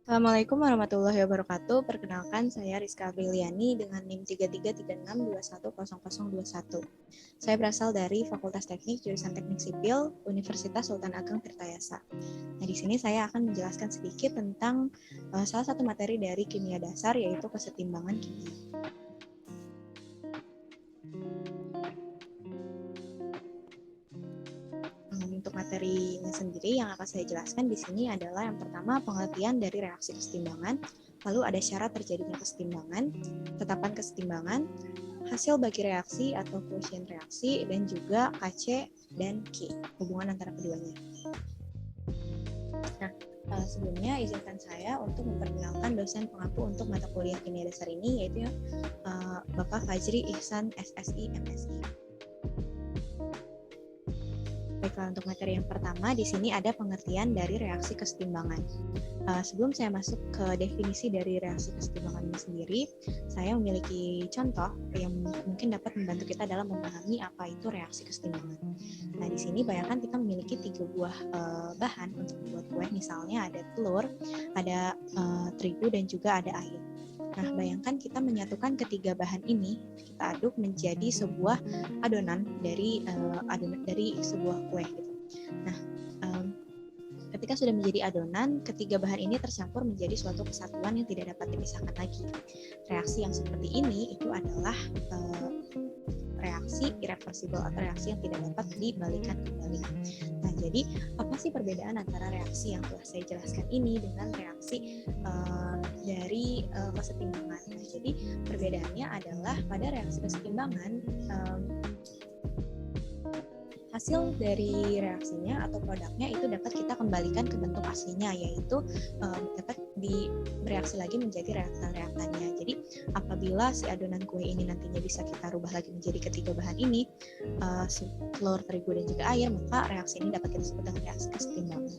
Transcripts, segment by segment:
Assalamualaikum warahmatullahi wabarakatuh. Perkenalkan, saya Rizka Apriliani dengan NIM 3336210021. Saya berasal dari Fakultas Teknik Jurusan Teknik Sipil Universitas Sultan Ageng Tirtayasa. Nah, di sini saya akan menjelaskan sedikit tentang salah satu materi dari kimia dasar, yaitu kesetimbangan kimia. Untuk materinya sendiri yang akan saya jelaskan di sini adalah yang pertama pengertian dari reaksi kesetimbangan, lalu ada syarat terjadinya kesetimbangan, tetapan kesetimbangan, hasil bagi reaksi atau quotient reaksi, dan juga KC dan K, hubungan antara keduanya. Nah, sebelumnya izinkan saya untuk memperkenalkan dosen pengampu untuk mata kuliah kimia dasar ini, yaitu Bapak Fajri Ihsan SSI MSI. Baiklah, untuk materi yang pertama, di sini ada pengertian dari reaksi kesetimbangan. Sebelum saya masuk ke definisi dari reaksi kesetimbangan ini sendiri, saya memiliki contoh yang mungkin dapat membantu kita dalam memahami apa itu reaksi kesetimbangan. Nah, di sini bayangkan kita memiliki 3 buah bahan untuk membuat kue, misalnya ada telur, ada terigu, dan juga ada air. Nah, bayangkan kita menyatukan ketiga bahan ini, kita aduk menjadi sebuah adonan dari sebuah kue. Gitu. Nah, ketika sudah menjadi adonan, ketiga bahan ini tercampur menjadi suatu kesatuan yang tidak dapat dipisahkan lagi. Reaksi yang seperti ini itu adalah reaksi irreversible atau reaksi yang tidak dapat dibalikan kembali. Nah, jadi apa sih perbedaan antara reaksi yang telah saya jelaskan ini dengan reaksi dari kesetimbangan? Nah, jadi perbedaannya adalah pada reaksi kesetimbangan, hasil dari reaksinya atau produknya itu dapat kita kembalikan ke bentuk aslinya, yaitu dapat bereaksi lagi menjadi reaktan-reaktannya. Jadi apabila si adonan kue ini nantinya bisa kita rubah lagi menjadi ketiga bahan ini, telur, terigu, dan juga air, maka reaksi ini dapat kita sebut dengan reaksi kesetimbangan.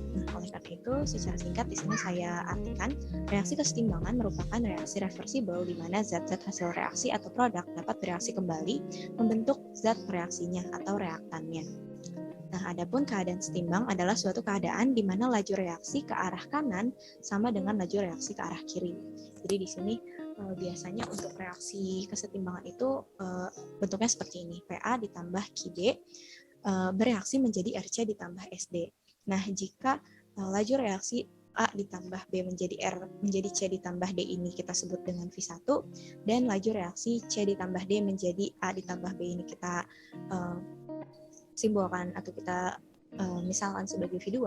Nah, oleh karena itu, secara singkat di sini saya artikan, reaksi kesetimbangan merupakan reaksi reversible di mana zat-zat hasil reaksi atau produk dapat bereaksi kembali membentuk zat reaksinya atau reaktannya. Nah, adapun keadaan setimbang adalah suatu keadaan di mana laju reaksi ke arah kanan sama dengan laju reaksi ke arah kiri. Jadi di sini biasanya untuk reaksi kesetimbangan itu bentuknya seperti ini, PA ditambah QB bereaksi menjadi RC ditambah SD. Nah, jika laju reaksi A ditambah B menjadi R menjadi C ditambah D ini kita sebut dengan V1, dan laju reaksi C ditambah D menjadi A ditambah B ini kita simbolkan atau kita misalkan sebagai V2,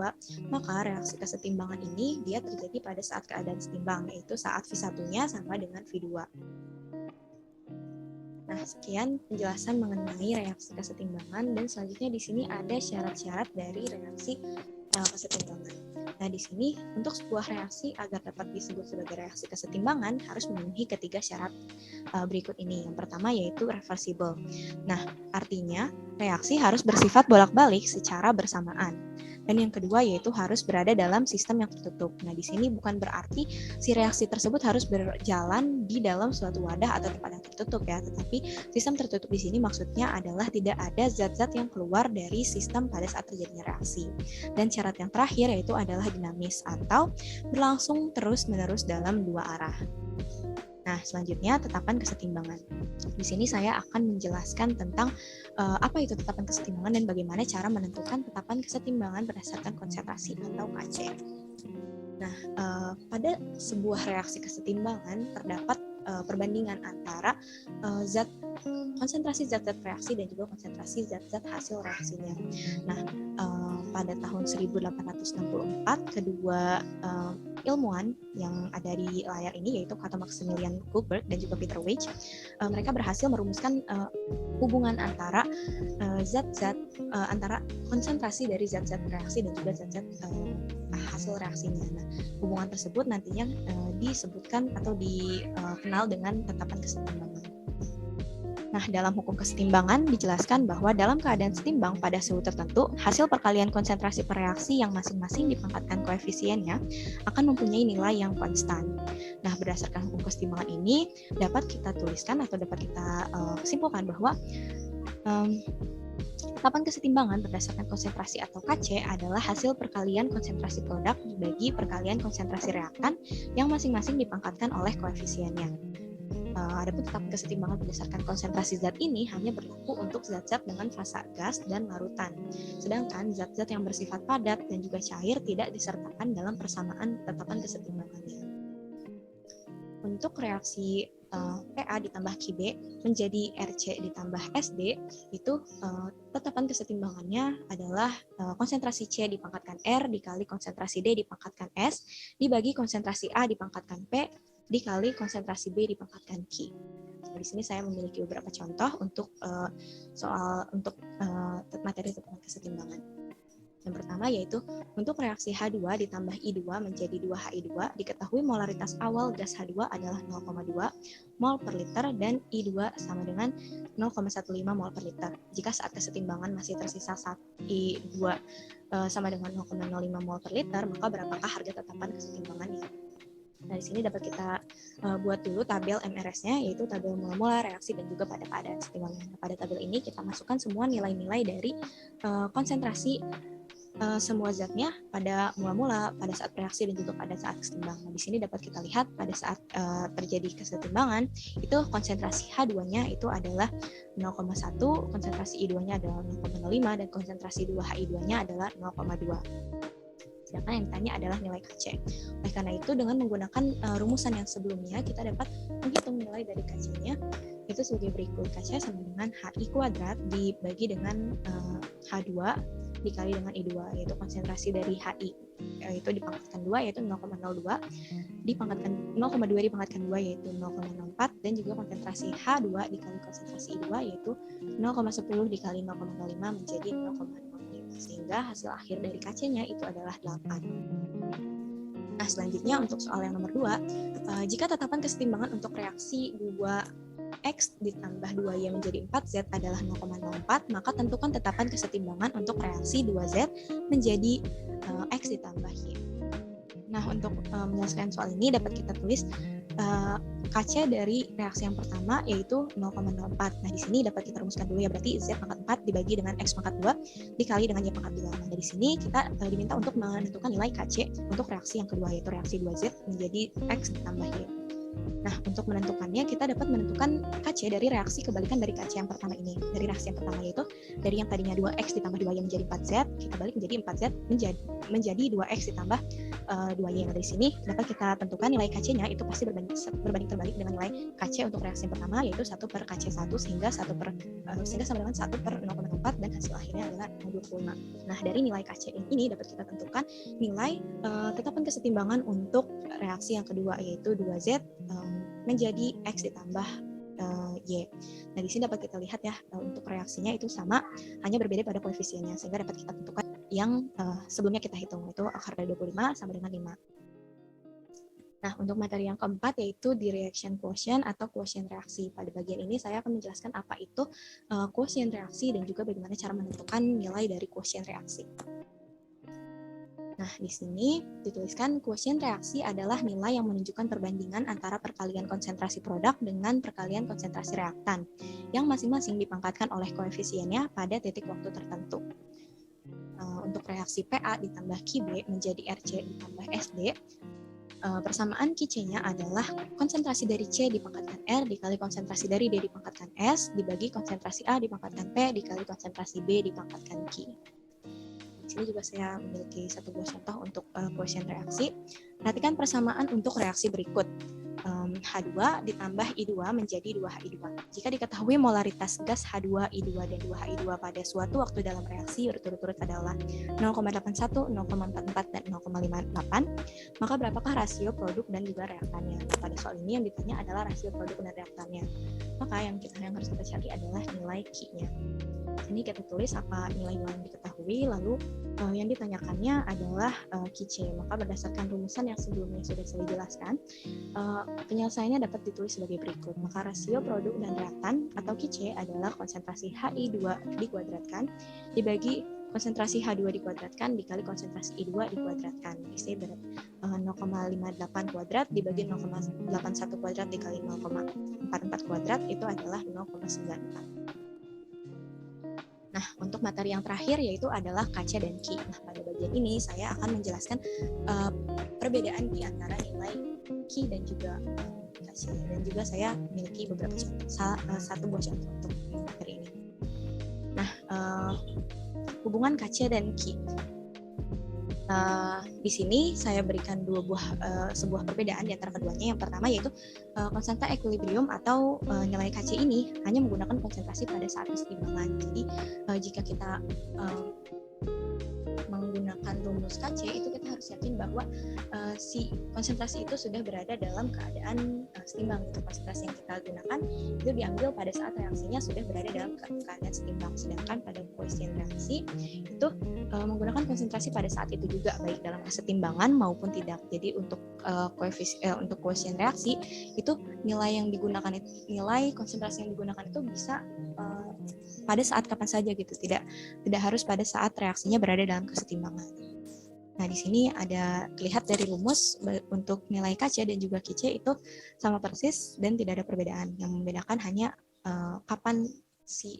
maka reaksi kesetimbangan ini dia terjadi pada saat keadaan setimbang, yaitu saat V1-nya sama dengan V2. Nah, sekian penjelasan mengenai reaksi kesetimbangan, dan selanjutnya di sini ada syarat-syarat dari reaksi kesetimbangan. Nah, di sini untuk sebuah reaksi agar dapat disebut sebagai reaksi kesetimbangan harus memenuhi ketiga syarat berikut ini. Yang pertama yaitu reversible. Nah, artinya reaksi harus bersifat bolak-balik secara bersamaan. Dan yang kedua yaitu harus berada dalam sistem yang tertutup. Nah, di sini bukan berarti si reaksi tersebut harus berjalan di dalam suatu wadah atau tempat yang tertutup ya, tetapi sistem tertutup di sini maksudnya adalah tidak ada zat-zat yang keluar dari sistem pada saat terjadinya reaksi. Dan syarat yang terakhir yaitu adalah dinamis atau berlangsung terus-menerus dalam dua arah. Nah, selanjutnya tetapan kesetimbangan. Di sini saya akan menjelaskan tentang apa itu tetapan kesetimbangan dan bagaimana cara menentukan tetapan kesetimbangan berdasarkan konsentrasi atau KC. Nah, pada sebuah reaksi kesetimbangan terdapat perbandingan antara konsentrasi zat-zat reaksi dan juga konsentrasi zat-zat hasil reaksinya. Nah, pada tahun 1864 kedua ilmuwan yang ada di layar ini yaitu Cato Maximilian Goldberg dan juga Peter Weitsch, mereka berhasil merumuskan hubungan antara zat-zat antara konsentrasi dari zat-zat reaksi dan juga zat-zat hasil reaksinya. Nah, hubungan tersebut nantinya disebutkan atau dikenal dengan tetapan kesetimbangan. Nah, dalam hukum kesetimbangan dijelaskan bahwa dalam keadaan setimbang pada suhu tertentu, hasil perkalian konsentrasi per reaksi yang masing-masing dipangkatkan koefisiennya akan mempunyai nilai yang konstan. Nah, berdasarkan hukum kesetimbangan ini dapat kita tuliskan atau dapat kita simpulkan bahwa Tetapan kesetimbangan berdasarkan konsentrasi atau KC adalah hasil perkalian konsentrasi produk dibagi perkalian konsentrasi reaktan yang masing-masing dipangkatkan oleh koefisiennya. Adapun tetapan kesetimbangan berdasarkan konsentrasi zat ini hanya berlaku untuk zat-zat dengan fasa gas dan larutan. Sedangkan zat-zat yang bersifat padat dan juga cair tidak disertakan dalam persamaan tetapan kesetimbangannya. Untuk reaksi PA ditambah QB menjadi RC ditambah SD, itu tetapan kesetimbangannya adalah konsentrasi C dipangkatkan R dikali konsentrasi D dipangkatkan S dibagi konsentrasi A dipangkatkan P dikali konsentrasi B dipangkatkan Q. Nah, di sini saya memiliki beberapa contoh untuk materi tetapan kesetimbangan. Yang pertama yaitu untuk reaksi H2 ditambah I2 menjadi 2HI2, diketahui molaritas awal gas H2 adalah 0,2 mol per liter dan I2 sama dengan 0,15 mol per liter. Jika saat kesetimbangan masih tersisa I2 sama dengan 0,05 mol per liter, maka berapakah harga tetapan kesetimbangannya? Nah, di sini dapat kita buat dulu tabel MRS-nya, yaitu tabel mula-mula, reaksi, dan juga pada keadaan kesetimbangan. Nah, pada tabel ini kita masukkan semua nilai-nilai dari konsentrasi semua zatnya pada mula-mula, pada saat reaksi, dan juga pada saat kesetimbangan. Di sini dapat kita lihat pada saat terjadi kesetimbangan, itu konsentrasi H2-nya itu adalah 0,1, konsentrasi I2-nya adalah 0,05, dan konsentrasi 2HI2-nya adalah 0,2. Sedangkan yang ditanya adalah nilai KC. Oleh karena itu, dengan menggunakan rumusan yang sebelumnya, kita dapat menghitung nilai dari KC-nya, itu sebagai berikut. KC sama dengan HI kuadrat dibagi dengan H2 dikali dengan I2, yaitu konsentrasi dari HI, yaitu dipangkatkan 2, yaitu 0,02, dipangkatkan 0,2 dipangkatkan 2, yaitu 0,04, dan juga konsentrasi H2 dikali konsentrasi I2, yaitu 0,10 dikali 0,05 menjadi 0,05, sehingga hasil akhir dari KC-nya itu adalah 8. Nah, selanjutnya untuk soal yang nomor 2, jika tetapan kesetimbangan untuk reaksi 2X ditambah 2Y menjadi 4Z adalah 0,04, maka tentukan tetapan kesetimbangan untuk reaksi 2Z menjadi X ditambah Y. Nah, untuk menyelesaikan soal ini dapat kita tulis KC dari reaksi yang pertama yaitu 0,04. Nah, di sini dapat kita rumuskan dulu ya, berarti Z pangkat 4 dibagi dengan X pangkat 2 dikali dengan Y pangkat 2. Nah, dari sini kita diminta untuk menentukan nilai KC untuk reaksi yang kedua, yaitu reaksi 2Z menjadi X ditambah Y. Nah, untuk menentukannya, kita dapat menentukan KC dari reaksi kebalikan dari KC yang pertama ini. Dari reaksi yang pertama yaitu, dari yang tadinya 2X ditambah 2Y menjadi 4Z, kita balik menjadi 4Z menjadi 2X ditambah 2Y. Nah, dari sini dapat kita tentukan nilai KC-nya itu pasti berbanding terbalik dengan nilai KC untuk reaksi yang pertama, yaitu 1 per KC1 sehingga sama dengan 1 per 0,04, dan hasil akhirnya adalah 0,25. Nah, dari nilai KC ini dapat kita tentukan nilai tetapan kesetimbangan untuk reaksi yang kedua, yaitu 2Z menjadi X ditambah Y. Nah, di sini dapat kita lihat ya, untuk reaksinya itu sama, hanya berbeda pada koefisiennya, sehingga dapat kita tentukan yang sebelumnya kita hitung, itu akar dari 25 sama dengan 5. Nah, untuk materi yang keempat yaitu di reaction quotient atau quotient reaksi. Pada bagian ini saya akan menjelaskan apa itu quotient reaksi dan juga bagaimana cara menentukan nilai dari quotient reaksi. Nah, di sini dituliskan quotient reaksi adalah nilai yang menunjukkan perbandingan antara perkalian konsentrasi produk dengan perkalian konsentrasi reaktan, yang masing-masing dipangkatkan oleh koefisiennya pada titik waktu tertentu. Untuk reaksi PA ditambah QB menjadi RC ditambah SD, persamaan QC-nya adalah konsentrasi dari C dipangkatkan R dikali konsentrasi dari D dipangkatkan S dibagi konsentrasi A dipangkatkan P dikali konsentrasi B dipangkatkan Q. Di sini juga saya memiliki satu buah contoh untuk quotient reaksi. Perhatikan persamaan untuk reaksi berikut. H2 ditambah I2 menjadi 2HI2. Jika diketahui molaritas gas H2, I2, dan 2HI2 pada suatu waktu dalam reaksi berturut-turut adalah 0,81, 0,44, dan 0,58, maka berapakah rasio produk dan juga reaktannya? Pada soal ini yang ditanya adalah rasio produk dan reaktannya. Maka yang harus kita cari adalah nilai Q-nya. Ini kita tulis apa nilai-nilai yang diketahui, lalu yang ditanyakannya adalah QC. Maka berdasarkan rumusan yang sebelumnya sudah saya jelaskan, penyelesaiannya dapat ditulis sebagai berikut. Maka rasio produk dan reaktan atau QC adalah konsentrasi HI2 dikuadratkan dibagi konsentrasi H2 dikuadratkan dikali konsentrasi I2 dikuadratkan. Isi 0,58 kuadrat dibagi 0,81 kuadrat dikali 0,44 kuadrat itu adalah 0,94. Nah, untuk materi yang terakhir yaitu adalah KC dan Ki. Nah, pada bagian ini saya akan menjelaskan perbedaan di antara nilai Ki dan juga KC. Dan juga saya memiliki beberapa contoh, satu buah contoh untuk materi ini. Nah, hubungan KC dan Ki. Di sini saya berikan sebuah perbedaan di antara keduanya. Yang pertama yaitu konstanta equilibrium atau nilai KC ini hanya menggunakan konsentrasi pada saat kesetimbangan. Jadi jika kita menggunakan rumus KC itu kita harus yakin bahwa si konsentrasi itu sudah berada dalam keadaan setimbang. Gitu. Konsentrasi yang kita gunakan itu diambil pada saat reaksinya sudah berada dalam keadaan setimbang. Sedangkan pada koefisien reaksi itu menggunakan konsentrasi pada saat itu juga baik dalam kesetimbangan maupun tidak. Jadi untuk koefisien reaksi itu nilai konsentrasi yang digunakan itu bisa pada saat kapan saja gitu, tidak harus pada saat reaksinya berada dalam kesetimbangan. Nah, di sini ada terlihat dari rumus untuk nilai KC dan juga KC itu sama persis dan tidak ada perbedaan. Yang membedakan hanya kapan si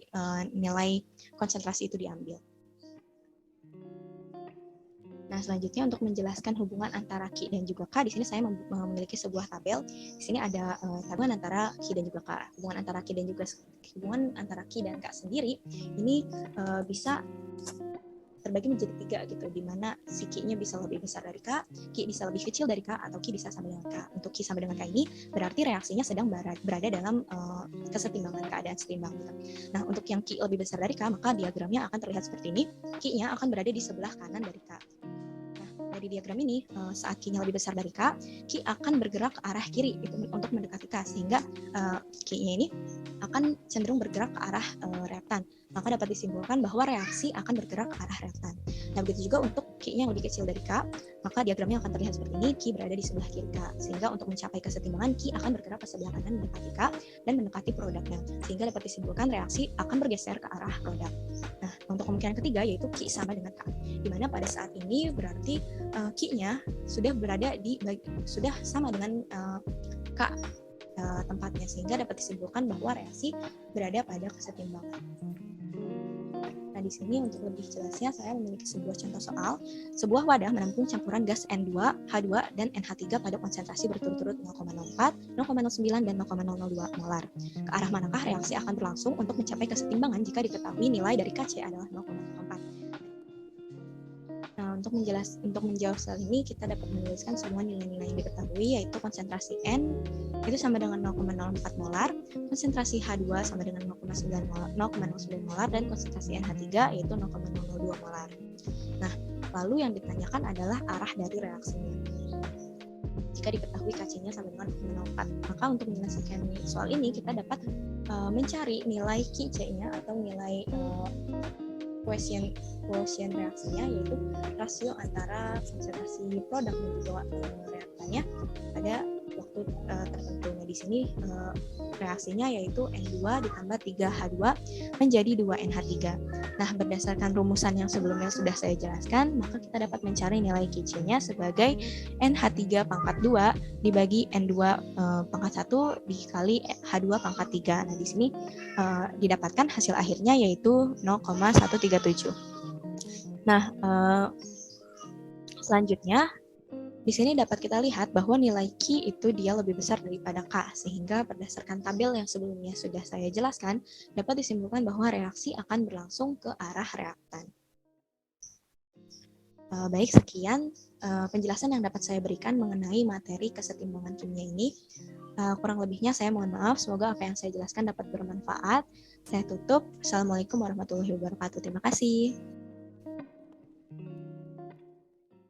nilai konsentrasi itu diambil. Nah, selanjutnya untuk menjelaskan hubungan antara Ki dan juga K, di sini saya memiliki sebuah tabel. Di sini ada tabungan antara Ki dan juga K. Hubungan antara Ki dan K sendiri ini bisa terbagi menjadi 3 gitu, di mana si Ki-nya bisa lebih besar dari K, Ki bisa lebih kecil dari K, atau Ki bisa sama dengan K. Untuk Ki sama dengan K ini berarti reaksinya sedang berada dalam kesetimbangan, keadaan setimbang. Gitu. Nah, untuk yang Ki lebih besar dari K, maka diagramnya akan terlihat seperti ini. Ki-nya akan berada di sebelah kanan dari K. Dari diagram ini, saat Ki-nya lebih besar dari K, Ki akan bergerak ke arah kiri itu untuk mendekati K, sehingga Ki-nya ini akan cenderung bergerak ke arah reaktan. Maka dapat disimpulkan bahwa reaksi akan bergerak ke arah reaktan. Nah, begitu juga untuk Ki-nya yang lebih kecil dari K, maka diagramnya akan terlihat seperti ini, Ki berada di sebelah kiri K, sehingga untuk mencapai kesetimbangan, Ki akan bergerak ke sebelah kanan mendekati K dan mendekati produknya, sehingga dapat disimpulkan reaksi akan bergeser ke arah produk. Nah, untuk kemungkinan ketiga yaitu Ki sama dengan K, di mana pada saat ini berarti Ki-nya sudah sudah sama dengan K tempatnya, sehingga dapat disimpulkan bahwa reaksi berada pada kesetimbangan. Nah, di sini untuk lebih jelasnya saya memiliki sebuah contoh soal. Sebuah wadah menampung campuran gas N2, H2, dan NH3 pada konsentrasi berturut-turut 0,04, 0,09, dan 0,002 molar. Ke arah manakah reaksi akan berlangsung untuk mencapai kesetimbangan jika diketahui nilai dari KC adalah 0,04? Nah, untuk menjawab soal ini kita dapat menuliskan semua nilai-nilai yang diketahui, yaitu konsentrasi N itu sama dengan 0,04 molar, konsentrasi H2 sama dengan 0,09 molar, dan konsentrasi NH3 yaitu 0,002 molar. Nah, lalu yang ditanyakan adalah arah dari reaksinya. Jika diketahui KC-nya sama dengan 0,04, maka untuk menyelesaikan soal ini kita dapat mencari nilai KC-nya atau nilai koefisien reaksinya, yaitu rasio antara konsentrasi produk dan juga reaktannya pada waktu tertentu. Nah, di sini reaksinya yaitu N2 ditambah 3H2 menjadi 2NH3. Nah, berdasarkan rumusan yang sebelumnya sudah saya jelaskan, maka kita dapat mencari nilai KC-nya sebagai NH3 pangkat 2 dibagi N2 pangkat 1 dikali H2 pangkat 3. Nah, di sini didapatkan hasil akhirnya yaitu 0,137. Nah, selanjutnya di sini dapat kita lihat bahwa nilai Ki itu dia lebih besar daripada K, sehingga berdasarkan tabel yang sebelumnya sudah saya jelaskan, dapat disimpulkan bahwa reaksi akan berlangsung ke arah reaktan. Baik, sekian penjelasan yang dapat saya berikan mengenai materi kesetimbangan kimia ini. Kurang lebihnya saya mohon maaf, semoga apa yang saya jelaskan dapat bermanfaat. Saya tutup. Assalamualaikum warahmatullahi wabarakatuh. Terima kasih.